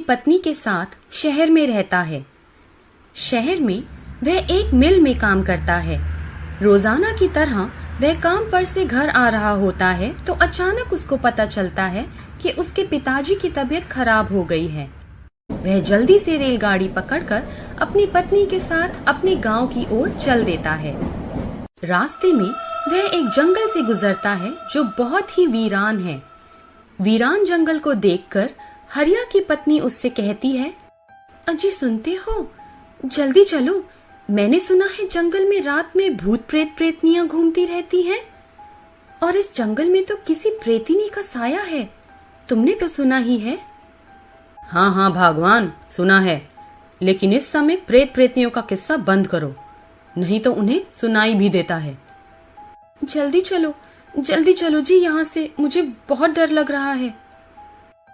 पत्नी के साथ शहर में रहता है। शहर में वह एक मिल में काम करता है। रोजाना की तरह वह काम पर से घर आ रहा होता है तो अचानक उसको पता चलता है कि उसके पिताजी की तबीयत खराब हो गई है। वह जल्दी से रेलगाड़ी पकड़कर अपनी पत्नी के साथ अपने गांव की ओर चल देता है। रास्ते में वह एक जंगल से गुजरता है जो बहुत ही वीरान है। वीरान जंगल को देखकर हरिया की पत्नी उससे कहती है, अजी सुनते हो, जल्दी चलो, मैंने सुना है जंगल में रात में भूत प्रेत प्रेतनियां घूमती रहती हैं और इस जंगल में तो किसी प्रेतिनी का साया है। तुमने तो सुना ही है। हाँ हाँ भगवान, सुना है, लेकिन इस समय प्रेत प्रेतनियों का किस्सा बंद करो, नहीं तो उन्हें सुनाई भी देता है। जल्दी चलो जी यहाँ से, मुझे बहुत डर लग रहा है।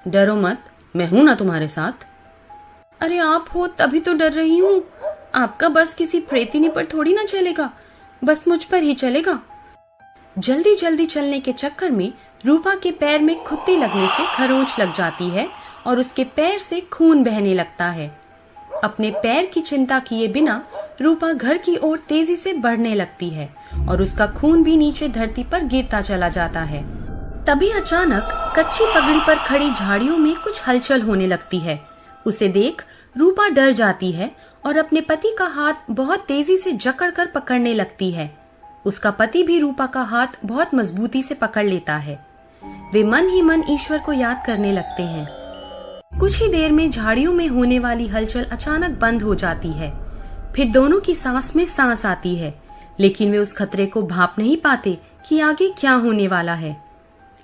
डरो मत, मैं हूं ना तुम्हारे साथ। अरे आप हो तभी तो डर रही हूँ। आपका बस किसी प्रेतिनी पर थोड़ी ना चलेगा, बस मुझ पर ही चलेगा। जल्दी जल्दी चलने के चक्कर में रूपा के पैर में खुत्ती लगने से खरोंच लग जाती है और उसके पैर से खून बहने लगता है। अपने पैर की चिंता किए बिना रूपा घर की ओर तेजी से बढ़ने लगती है और उसका खून भी नीचे धरती पर गिरता चला जाता है। तभी अचानक कच्ची पगड़ी पर खड़ी झाड़ियों में कुछ हलचल होने लगती है। उसे देख रूपा डर जाती है और अपने पति का हाथ बहुत तेजी से जकड़कर पकड़ने लगती है। उसका पति भी रूपा का हाथ बहुत मजबूती से पकड़ लेता है। वे मन ही मन ईश्वर को याद करने लगते हैं। कुछ ही देर में झाड़ियों में होने वाली हलचल अचानक बंद हो जाती है। फिर दोनों की सांस में सांस आती है, लेकिन वे उस खतरे को भांप नहीं पाते कि आगे क्या होने वाला है।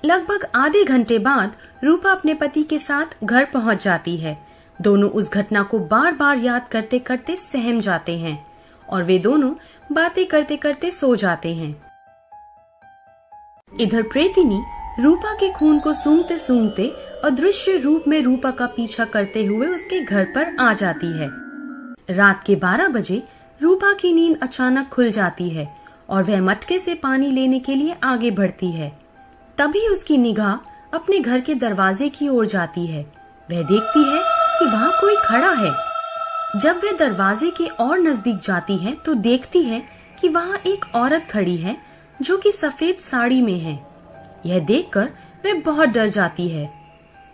लगभग आधे घंटे बाद रूपा अपने पति के साथ घर पहुंच जाती है। दोनों उस घटना को बार बार याद करते करते सहम जाते हैं और वे दोनों बातें करते करते सो जाते हैं। इधर प्रेतिनी रूपा के खून को सूंघते सूंघते अदृश्य रूप में रूपा का पीछा करते हुए उसके घर पर आ जाती है। रात के 12 बजे रूपा की नींद अचानक खुल जाती है और वह मटके से पानी लेने के लिए आगे बढ़ती है। तभी उसकी निगाह अपने घर के दरवाजे की ओर जाती है। वह देखती है कि वहाँ कोई खड़ा है। जब वह दरवाजे के और नजदीक जाती है तो देखती है कि वहाँ एक औरत खड़ी है जो कि सफेद साड़ी में है। यह देखकर वह बहुत डर जाती है।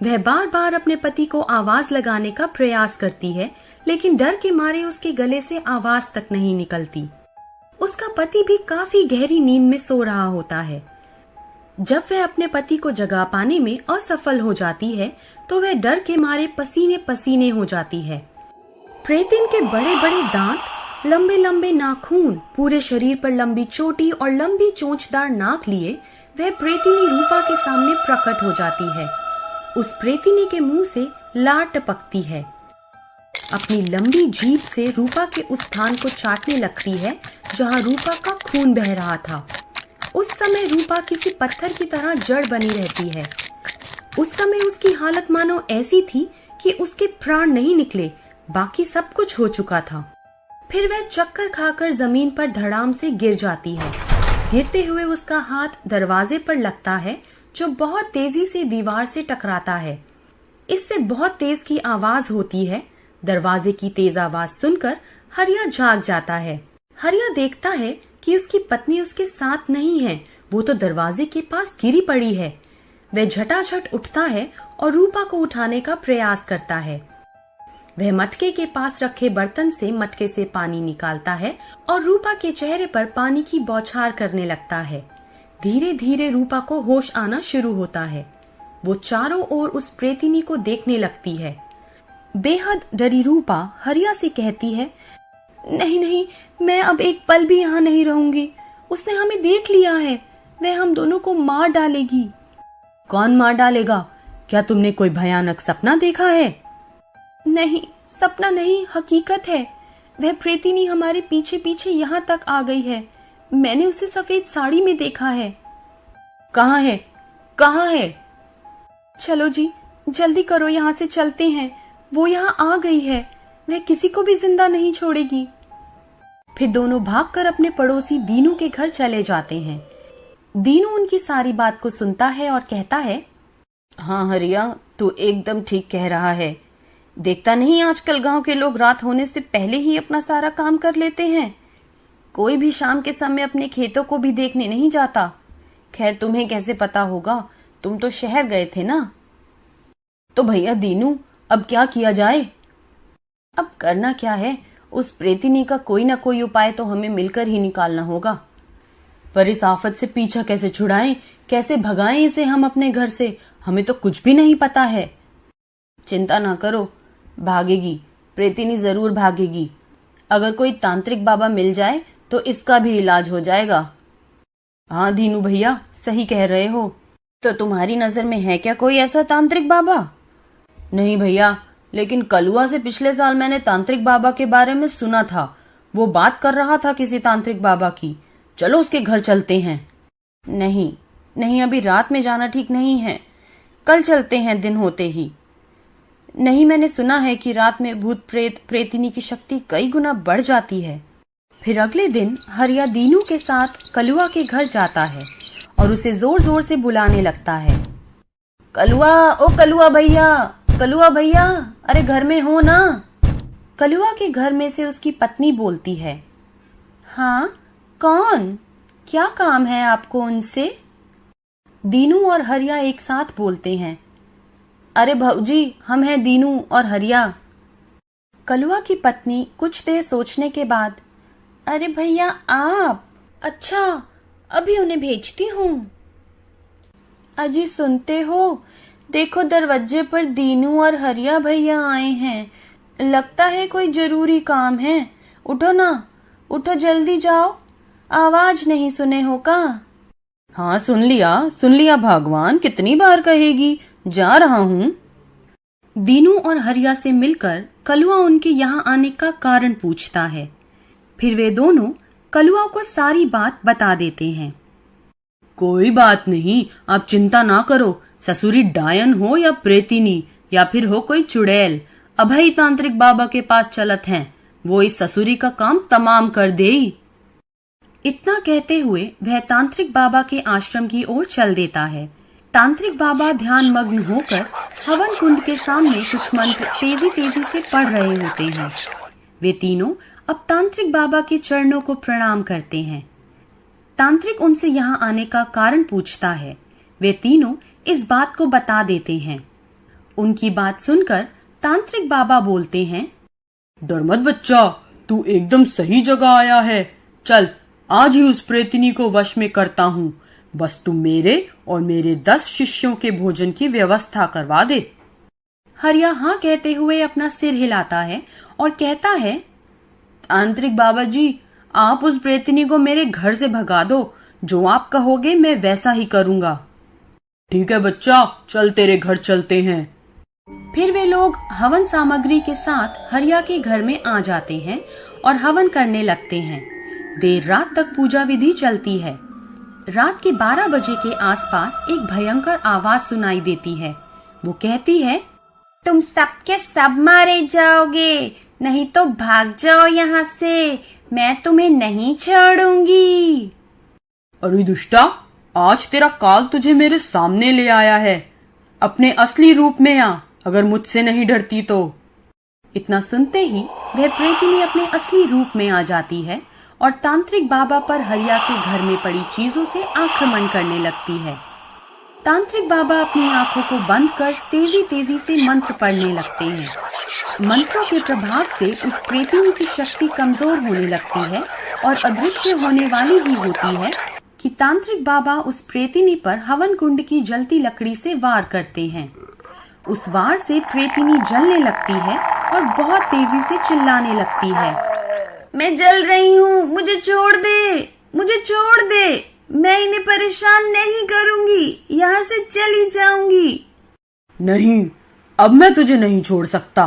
वह बार बार अपने पति को आवाज लगाने का प्रयास करती है, लेकिन डर के मारे उसके गले से आवाज तक नहीं निकलती। उसका पति भी काफी गहरी नींद में सो रहा होता है। जब वह अपने पति को जगा पाने में असफल हो जाती है तो वह डर के मारे पसीने पसीने हो जाती है। प्रेतिन के बड़े बड़े दांत, लंबे लंबे नाखून, पूरे शरीर पर लंबी चोटी और लंबी चोंचदार नाक लिए वह प्रेतिनी रूपा के सामने प्रकट हो जाती है। उस प्रेतिनी के मुंह से लार टपकती है। अपनी लंबी जीभ से रूपा के उस स्थान को चाटने लगती है जहां रूपा का खून बह रहा था। उस समय रूपा किसी पत्थर की तरह जड़ बनी रहती है। उस समय उसकी हालत मानो ऐसी थी कि उसके प्राण नहीं निकले, बाकी सब कुछ हो चुका था। फिर वह चक्कर खाकर जमीन पर धड़ाम से गिर जाती है। गिरते हुए उसका हाथ दरवाजे पर लगता है जो बहुत तेजी से दीवार से टकराता है। इससे बहुत तेज की आवाज होती है। दरवाजे की तेज आवाज सुनकर हरिया जाग जाता है। हरिया देखता है कि उसकी पत्नी उसके साथ नहीं है, वो तो दरवाजे के पास गिरी पड़ी है। वह झटाझट उठता है और रूपा को उठाने का प्रयास करता है। वह मटके के पास रखे बर्तन से मटके से पानी निकालता है और रूपा के चेहरे पर पानी की बौछार करने लगता है। धीरे धीरे रूपा को होश आना शुरू होता है। वो चारों ओर उस प्रेतिनी को देखने लगती है। बेहद डरी रूपा हरिया से कहती है, नहीं नहीं, मैं अब एक पल भी यहाँ नहीं रहूंगी। उसने हमें देख लिया है, वह हम दोनों को मार डालेगी। कौन मार डालेगा? क्या तुमने कोई भयानक सपना देखा है? नहीं, सपना नहीं, हकीकत है। वह प्रेतिनी हमारे पीछे पीछे यहाँ तक आ गई है। मैंने उसे सफेद साड़ी में देखा है। कहाँ है? कहाँ है? चलो जी, जल्दी करो, यहाँ से चलते हैं। वो यहाँ आ गई है, वह किसी को भी जिंदा नहीं छोड़ेगी। फिर दोनों भागकर अपने पड़ोसी दीनू के घर चले जाते हैं। दीनू उनकी सारी बात को सुनता है और कहता है, हाँ हरिया, तू एकदम ठीक कह रहा है। देखता नहीं आजकल गांव के लोग रात होने से पहले ही अपना सारा काम कर लेते हैं। कोई भी शाम के समय अपने खेतों को भी देखने नहीं जाता। खैर तुम्हें कैसे पता होगा, तुम तो शहर गए थे ना। तो भैया दीनू, अब क्या किया जाए? अब करना क्या है, उस प्रेतिनी का कोई ना कोई उपाय तो हमें मिलकर ही निकालना होगा। पर इस आफत से पीछा कैसे छुड़ाएं, कैसे भगाएं इसे हम अपने घर से, हमें तो कुछ भी नहीं पता है। चिंता ना करो, भागेगी, प्रेतिनी जरूर भागेगी। अगर कोई तांत्रिक बाबा मिल जाए तो इसका भी इलाज हो जाएगा। हाँ दीनू भैया, सही कह रहे हो। तो तुम्हारी नजर में है क्या कोई ऐसा तांत्रिक बाबा? नहीं भैया, लेकिन कलुआ से पिछले साल मैंने तांत्रिक बाबा के बारे में सुना था। वो बात कर रहा था किसी तांत्रिक बाबा की। चलो उसके घर चलते हैं। नहीं नहीं, अभी रात में जाना ठीक नहीं है, कल चलते हैं दिन होते ही। नहीं, मैंने सुना है कि रात में भूत प्रेत प्रेतिनी की शक्ति कई गुना बढ़ जाती है। फिर अगले दिन हरिया दीनू के साथ कलुआ के घर जाता है और उसे जोर जोर से बुलाने लगता है। कलुआ, ओ कलुआ भैया, कलुआ भैया, अरे घर में हो ना? कलुआ के घर में से उसकी पत्नी बोलती है। हाँ, कौन? क्या काम है आपको उनसे? दीनू और हरिया एक साथ बोलते हैं। अरे भौजी, हम हैं दीनू और हरिया। कलुआ की पत्नी कुछ देर सोचने के बाद, अरे भैया आप? अच्छा, अभी उन्हें भेजती हूँ। अजी सुनते हो, देखो दरवाजे पर दीनू और हरिया भैया आए हैं। लगता है कोई जरूरी काम है। उठो ना, उठो जल्दी जाओ, आवाज नहीं सुने हो का? हाँ सुन लिया भगवान, कितनी बार कहेगी, जा रहा हूँ। दीनू और हरिया से मिलकर कलुआ उनके यहाँ आने का कारण पूछता है। फिर वे दोनों कलुआ को सारी बात बता देते हैं। कोई बात नहीं, आप चिंता ना करो। ससुरी डायन हो या प्रेतिनी या फिर हो कोई चुड़ैल, अभय तांत्रिक बाबा के पास चलत हैं, वो इस ससुरी का काम तमाम कर देई। इतना कहते हुए वह तांत्रिक बाबा के आश्रम की ओर चल देता है। तांत्रिक बाबा ध्यान मग्न होकर हवन कुंड के सामने कुछ मंत्र तेजी तेजी से पढ़ रहे होते हैं। वे तीनों अब तांत्रिक बाबा के चरणों को प्रणाम करते हैं। तांत्रिक उनसे यहाँ आने का कारण पूछता है। वे तीनों इस बात को बता देते हैं। उनकी बात सुनकर तांत्रिक बाबा बोलते हैं, डर मत बच्चा, तू एकदम सही जगह आया है। चल, आज ही उस प्रेतिनी को वश में करता हूँ। बस तू मेरे और मेरे 10 शिष्यों के भोजन की व्यवस्था करवा दे। हरिया हाँ कहते हुए अपना सिर हिलाता है और कहता है, तांत्रिक बाबा जी, आप उस प्रेतिनी को मेरे घर से भगा दो। जो आप कहोगे मैं वैसा ही करूँगा। ठीक है बच्चा, चल तेरे घर चलते हैं। फिर वे लोग हवन सामग्री के साथ हरिया के घर में आ जाते हैं और हवन करने लगते हैं। देर रात तक पूजा विधि चलती है। रात के 12 बजे के आसपास एक भयंकर आवाज सुनाई देती है। वो कहती है, तुम सबके सब मारे जाओगे, नहीं तो भाग जाओ यहाँ से, मैं तुम्हें नहीं छोड़ूंगी। अरे दुष्टा, आज तेरा काल तुझे मेरे सामने ले आया है। अपने असली रूप में आ, अगर मुझसे नहीं डरती तो। इतना सुनते ही वह प्रेतिनी अपने असली रूप में आ जाती है और तांत्रिक बाबा पर हरिया के घर में पड़ी चीजों से आक्रमण करने लगती है। तांत्रिक बाबा अपनी आंखों को बंद कर तेजी तेजी से मंत्र पढ़ने लगते हैं। मंत्रों के प्रभाव से उस प्रेतिनी की शक्ति कमजोर होने लगती है और अदृश्य होने वाली ही होती है कि तांत्रिक बाबा उस प्रेतिनी पर हवन कुंड की जलती लकड़ी से वार करते हैं। उस वार से प्रेतिनी जलने लगती है और बहुत तेजी से चिल्लाने लगती है, मैं जल रही हूँ, मुझे छोड़ दे, मुझे छोड़ दे, मैं इन्हें परेशान नहीं करूंगी, यहाँ से चली जाऊंगी। नहीं, अब मैं तुझे नहीं छोड़ सकता।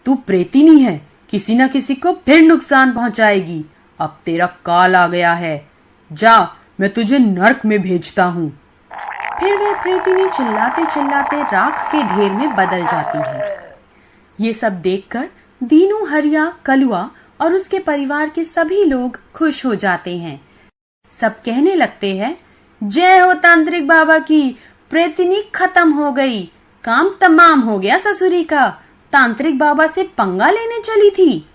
तू प्रेतिनी है, किसी न किसी को फिर नुकसान पहुँचाएगी। अब तेरा काल आ गया है, जा, मैं तुझे नर्क में भेजता हूँ। फिर वह प्रेतिनी चिल्लाते चिल्लाते राख के ढेर में बदल जाती है। ये सब देखकर दीनू, हरिया, कलुआ और उसके परिवार के सभी लोग खुश हो जाते हैं। सब कहने लगते हैं, जय हो तांत्रिक बाबा की, प्रेतिनी खत्म हो गई, काम तमाम हो गया ससुरी का, तांत्रिक बाबा से पंगा लेने चली थी।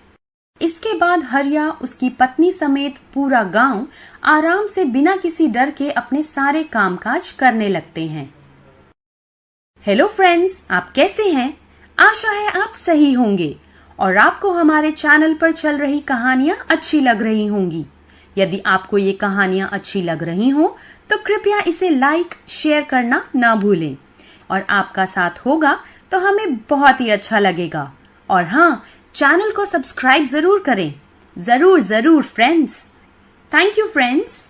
इसके बाद हरिया, उसकी पत्नी समेत पूरा गांव आराम से बिना किसी डर के अपने सारे कामकाज करने लगते हैं। हेलो फ्रेंड्स, आप कैसे हैं? आशा है आप सही होंगे और आपको हमारे चैनल पर चल रही कहानियां अच्छी लग रही होंगी। यदि आपको ये कहानियां अच्छी लग रही हो तो कृपया इसे लाइक, शेयर करना ना भूलें और आपका साथ होगा तो हमें बहुत ही अच्छा लगेगा। और हाँ, चैनल को सब्सक्राइब जरूर करें। जरूर फ्रेंड्स। Thank you friends.